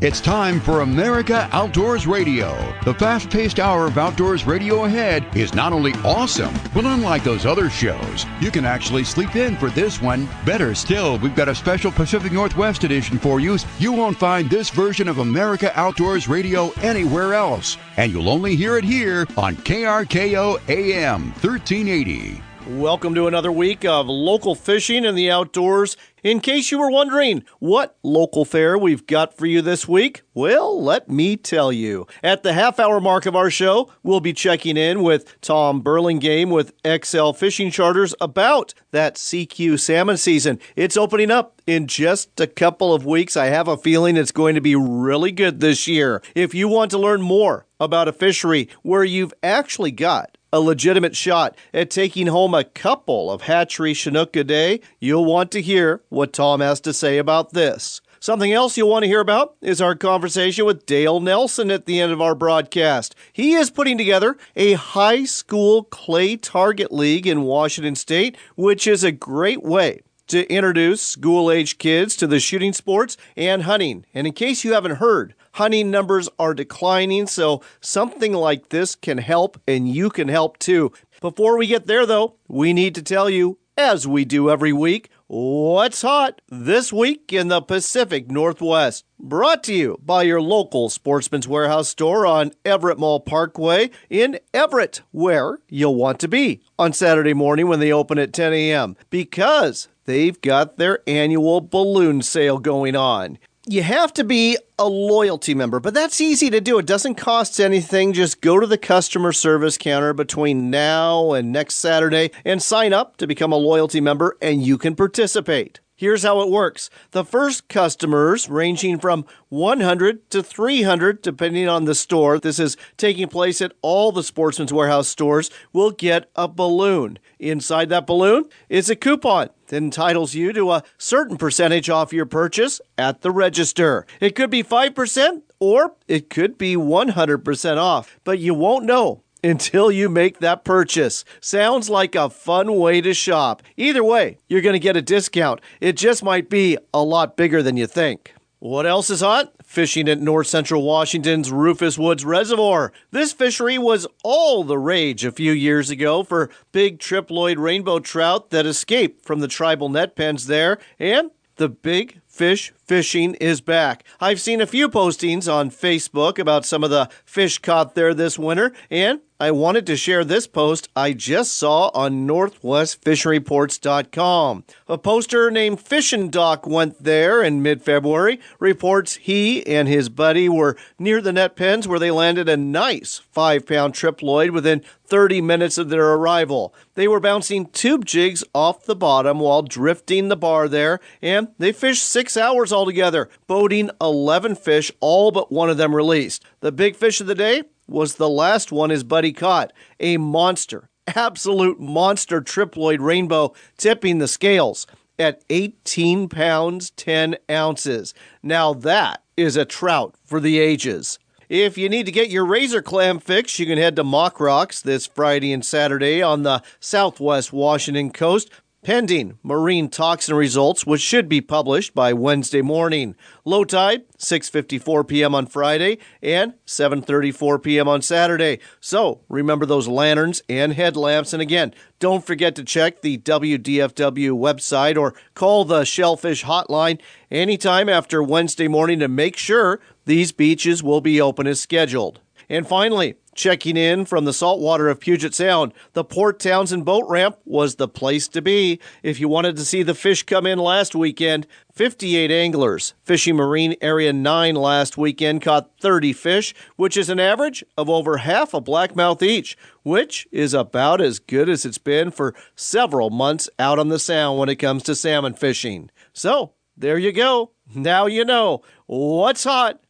It's time for America Outdoors Radio. The fast-paced hour of outdoors radio ahead is not only awesome, but unlike those other shows, you can actually sleep in for this one. Better still, we've got a special Pacific Northwest edition for you. You won't find this version of America Outdoors Radio anywhere else, and you'll only hear it here on KRKO AM 1380. Welcome to another week of local fishing in the outdoors. In case you were wondering what local fare we've got for you this week, well, let me tell you. At the half-hour mark of our show, we'll be checking in with Tom Burlingame with XL Fishing Charters about that Seiku Salmon season. It's opening up in just a couple of weeks. I have a feeling it's going to be really good this year. If you want to learn more about a fishery where you've actually got a legitimate shot at taking home a couple of hatchery Chinook a day, you'll want to hear what Tom has to say about this. Something else you'll want to hear about is our conversation with Dale Nelson at the end of our broadcast. He is putting together a high school clay target league in Washington State, which is a great way to introduce school-age kids to the shooting sports and hunting. And in case you haven't heard, hunting numbers are declining, so something like this can help, and you can help too. Before we get there, though, we need to tell you, as we do every week, what's hot this week in the Pacific Northwest. Brought to you by your local Sportsman's Warehouse store on Everett Mall Parkway in Everett, where you'll want to be on Saturday morning when they open at 10 a.m. because they've got their annual balloon sale going on. You have to be a loyalty member, but that's easy to do. It doesn't cost anything. Just go to the customer service counter between now and next Saturday and sign up to become a loyalty member, and you can participate. Here's how it works. The first customers, ranging from 100 to 300, depending on the store, this is taking place at all the Sportsman's Warehouse stores, will get a balloon. Inside that balloon is a coupon that entitles you to a certain percentage off your purchase at the register. It could be 5% or it could be 100% off, but you won't know until you make that purchase. Sounds like a fun way to shop. Either way, you're going to get a discount. It just might be a lot bigger than you think. What else is hot? Fishing at North Central Washington's Rufus Woods Reservoir. This fishery was all the rage a few years ago for big triploid rainbow trout that escaped from the tribal net pens there, and the big fish fishing is back. I've seen a few postings on Facebook about some of the fish caught there this winter, and I wanted to share this post I just saw on NorthwestFishingReports.com. A poster named Fishin' Doc went there in mid-February, reports he and his buddy were near the net pens where they landed a nice 5-pound triploid within 30 minutes of their arrival. They were bouncing tube jigs off the bottom while drifting the bar there, and they fished 6 hours altogether, boating 11 fish, all but one of them released. The big fish of the day was the last one his buddy caught, a monster, absolute monster triploid rainbow, tipping the scales at 18 pounds, 10 ounces. Now that is a trout for the ages. If you need to get your razor clam fix, you can head to Mock Rocks this Friday and Saturday on the southwest Washington coast, pending marine toxin results, which should be published by Wednesday morning. Low tide, 6:54 p.m. on Friday and 7:34 p.m. on Saturday. So remember those lanterns and headlamps. And again, don't forget to check the WDFW website or call the Shellfish Hotline anytime after Wednesday morning to make sure these beaches will be open as scheduled. And finally, checking in from the saltwater of Puget Sound, the Port Townsend boat ramp was the place to be. If you wanted to see the fish come in last weekend, 58 anglers fishing Marine Area 9 last weekend caught 30 fish, which is an average of over half a blackmouth each, which is about as good as it's been for several months out on the Sound when it comes to salmon fishing. So, there you go. Now you know what's hot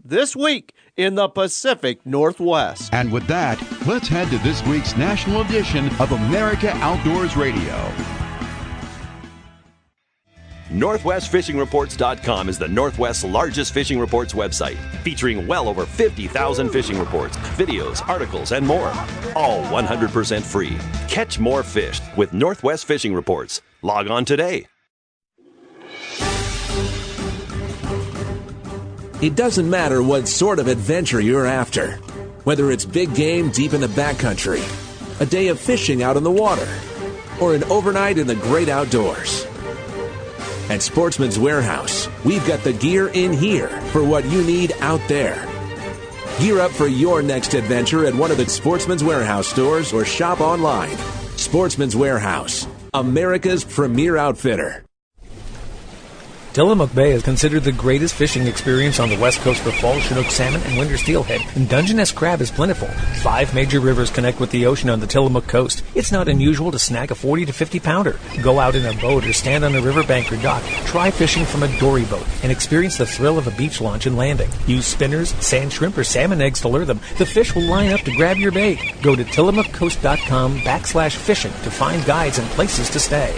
this week in the Pacific Northwest. And with that, let's head to this week's national edition of America Outdoors Radio. NorthwestFishingReports.com is the Northwest's largest fishing reports website, featuring well over 50,000 fishing reports, videos, articles, and more. All 100% free. Catch more fish with Northwest Fishing Reports. Log on today. It doesn't matter what sort of adventure you're after. Whether it's big game deep in the backcountry, a day of fishing out on the water, or an overnight in the great outdoors. At Sportsman's Warehouse, we've got the gear in here for what you need out there. Gear up for your next adventure at one of the Sportsman's Warehouse stores or shop online. Sportsman's Warehouse, America's premier outfitter. Tillamook Bay is considered the greatest fishing experience on the west coast for fall Chinook salmon and winter steelhead, and Dungeness crab is plentiful. 5 major rivers connect with the ocean on the Tillamook coast. It's not unusual to snag a 40 to 50 pounder. Go out in a boat or stand on a riverbank or dock. Try fishing from a dory boat and experience the thrill of a beach launch and landing. Use spinners, sand shrimp, or salmon eggs to lure them. The fish will line up to grab your bait. Go to tillamookcoast.com/fishing to find guides and places to stay.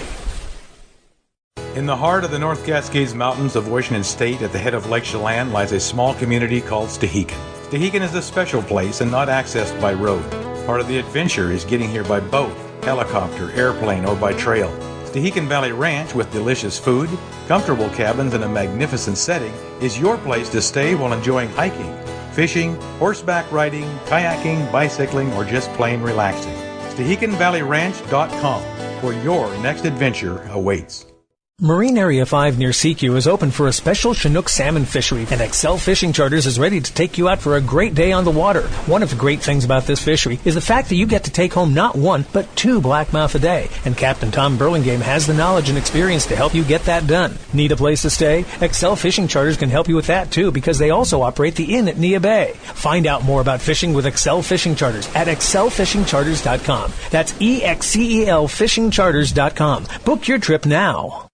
In the heart of the North Cascades Mountains of Washington State, at the head of Lake Chelan, lies a small community called Stehekin. Stehekin is a special place and not accessed by road. Part of the adventure is getting here by boat, helicopter, airplane, or by trail. Stehekin Valley Ranch, with delicious food, comfortable cabins, and a magnificent setting, is your place to stay while enjoying hiking, fishing, horseback riding, kayaking, bicycling, or just plain relaxing. StehekinValleyRanch.com, where your next adventure awaits. Marine Area 5 near Seiku is open for a special Chinook salmon fishery, and Excel Fishing Charters is ready to take you out for a great day on the water. One of the great things about this fishery is the fact that you get to take home not 1, but 2 blackmouth a day, and Captain Tom Burlingame has the knowledge and experience to help you get that done. Need a place to stay? Excel Fishing Charters can help you with that too, because they also operate the inn at Nia Bay. Find out more about fishing with Excel Fishing Charters at excelfishingcharters.com. That's EXCELfishingcharters.com. Book your trip now.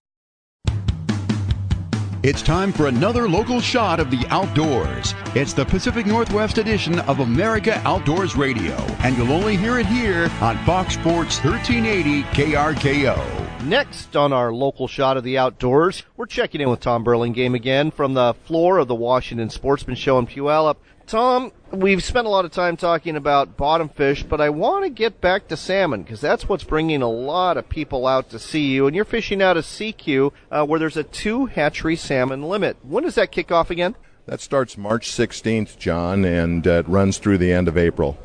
It's time for another local shot of the outdoors. It's the Pacific Northwest edition of America Outdoors Radio, and you'll only hear it here on Fox Sports 1380 KRKO. Next on our local shot of the outdoors, we're checking in with Tom Burlingame again from the floor of the Washington Sportsman Show in Puyallup. Tom, we've spent a lot of time talking about bottom fish, but I want to get back to salmon because that's what's bringing a lot of people out to see you. And you're fishing out of CQ where there's a 2 hatchery salmon limit. When does that kick off again? That starts March 16th, John, and it runs through the end of April.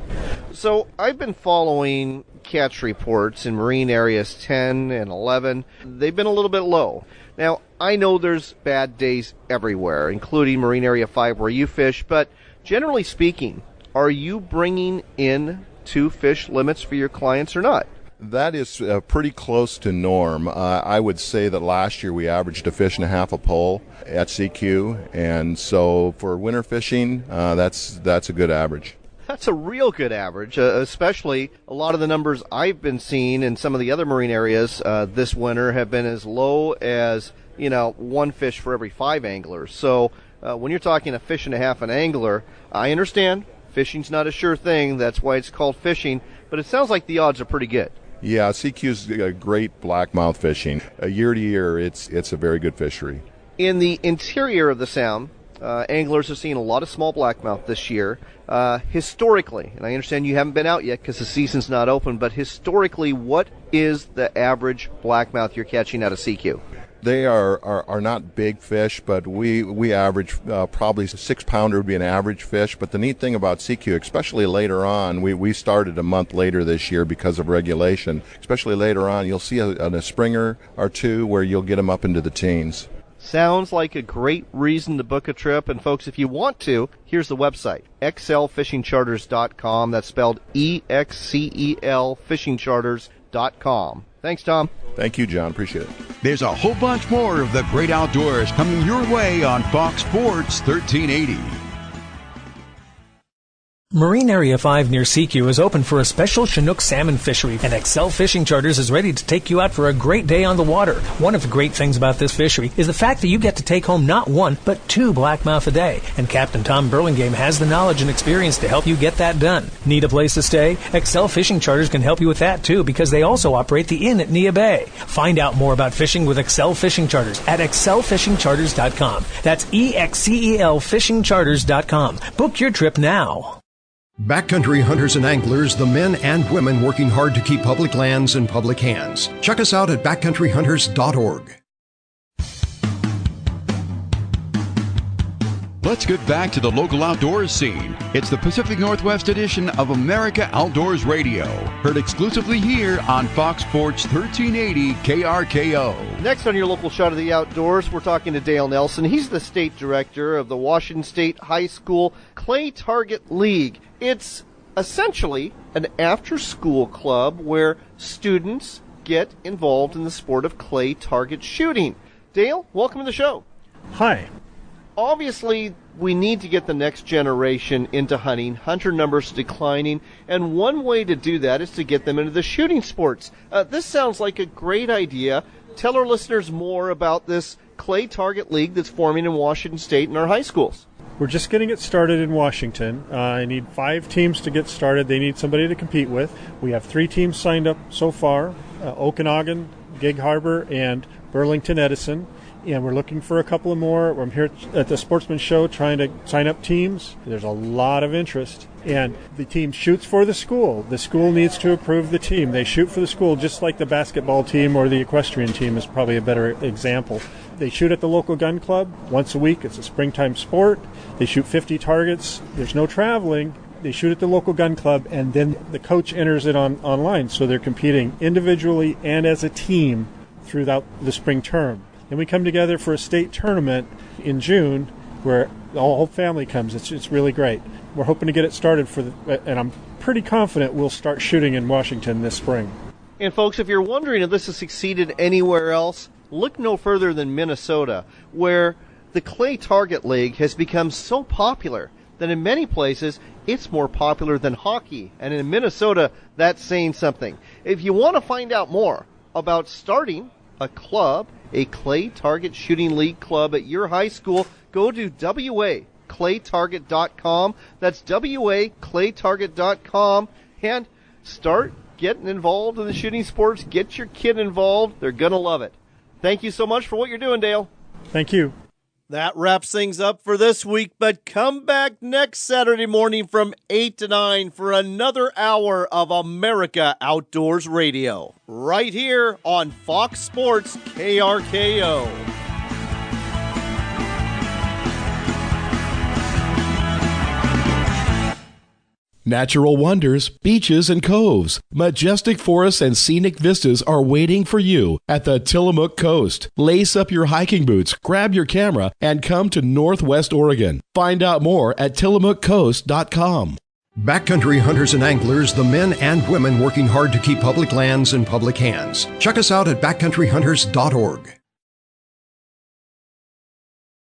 So I've been following catch reports in marine areas 10 and 11. They've been a little bit low. Now, I know there's bad days everywhere, including Marine Area 5 where you fish, but generally speaking, are you bringing in 2 fish limits for your clients or not? That is pretty close to norm. I would say that last year we averaged a fish and a half a pole at CQ, and so for winter fishing, that's a good average. That's a real good average, especially a lot of the numbers I've been seeing in some of the other marine areas this winter have been as low as, 1 fish for every 5 anglers. So when you're talking a fish and a half an angler, I understand fishing's not a sure thing. That's why it's called fishing. But it sounds like the odds are pretty good. Yeah, CQ's a great blackmouth fishing. Year to year, it's a very good fishery. In the interior of the Sound, anglers have seen a lot of small blackmouth this year. Historically, and I understand you haven't been out yet because the season's not open, but historically, what is the average blackmouth you're catching out of CQ? They are not big fish, but we average probably 6-pounder would be an average fish. But the neat thing about CQ, especially later on, we started a month later this year because of regulation. Especially later on, you'll see a springer or 2 where you'll get them up into the teens. Sounds like a great reason to book a trip. And folks, if you want to, here's the website, excelfishingcharters.com. That's spelled EXCEL fishingcharters.com. Thanks, Tom. Thank you, John. Appreciate it. There's a whole bunch more of the great outdoors coming your way on Fox Sports 1380. Marine Area 5 near CQ is open for a special Chinook salmon fishery, and Excel Fishing Charters is ready to take you out for a great day on the water. One of the great things about this fishery is the fact that you get to take home not 1, but 2 blackmouth a day, and Captain Tom Burlingame has the knowledge and experience to help you get that done. Need a place to stay? Excel Fishing Charters can help you with that too, because they also operate the inn at Nia Bay. Find out more about fishing with Excel Fishing Charters at excelfishingcharters.com. That's EXCELfishingcharters.com. Book your trip now. Backcountry hunters and anglers, the men and women working hard to keep public lands in public hands. Check us out at backcountryhunters.org. Let's get back to the local outdoors scene. It's the Pacific Northwest edition of America Outdoors Radio. Heard exclusively here on Fox Sports 1380 KRKO. Next on your local shot of the outdoors, we're talking to Dale Nelson. He's the state director of the Washington State High School Clay Target League. It's essentially an after-school club where students get involved in the sport of clay target shooting. Dale, welcome to the show. Hi. Obviously, we need to get the next generation into hunting. Hunter numbers declining, and one way to do that is to get them into the shooting sports. This sounds like a great idea. Tell our listeners more about this Clay Target League that's forming in Washington State and our high schools. We're just getting it started in Washington. I need 5 teams to get started. They need somebody to compete with. We have 3 teams signed up so far, Okanagan, Gig Harbor, and Burlington Edison. And we're looking for a couple of more. I'm here at the Sportsman Show trying to sign up teams. There's a lot of interest. And the team shoots for the school. The school needs to approve the team. They shoot for the school just like the basketball team or the equestrian team is probably a better example. They shoot at the local gun club once a week. It's a springtime sport. They shoot 50 targets. There's no traveling. They shoot at the local gun club, and then the coach enters it online. So they're competing individually and as a team throughout the spring term. And we come together for a state tournament in June where the whole family comes. It's really great. We're hoping to get it started and I'm pretty confident we'll start shooting in Washington this spring. And folks, if you're wondering if this has succeeded anywhere else, look no further than Minnesota, where the Clay Target League has become so popular that in many places it's more popular than hockey. And in Minnesota, that's saying something. If you want to find out more about starting a club, a Clay Target Shooting League club at your high school, go to waclaytarget.com. That's waclaytarget.com, and start getting involved in the shooting sports. Get your kid involved. They're going to love it. Thank you so much for what you're doing, Dale. Thank you. That wraps things up for this week, but come back next Saturday morning from 8 to 9 for another hour of America Outdoors Radio, right here on Fox Sports KRKO. Natural wonders, beaches, and coves, majestic forests, and scenic vistas are waiting for you at the Tillamook Coast. Lace up your hiking boots, grab your camera, and come to Northwest Oregon. Find out more at tillamookcoast.com. Backcountry hunters and anglers, the men and women working hard to keep public lands in public hands. Check us out at backcountryhunters.org.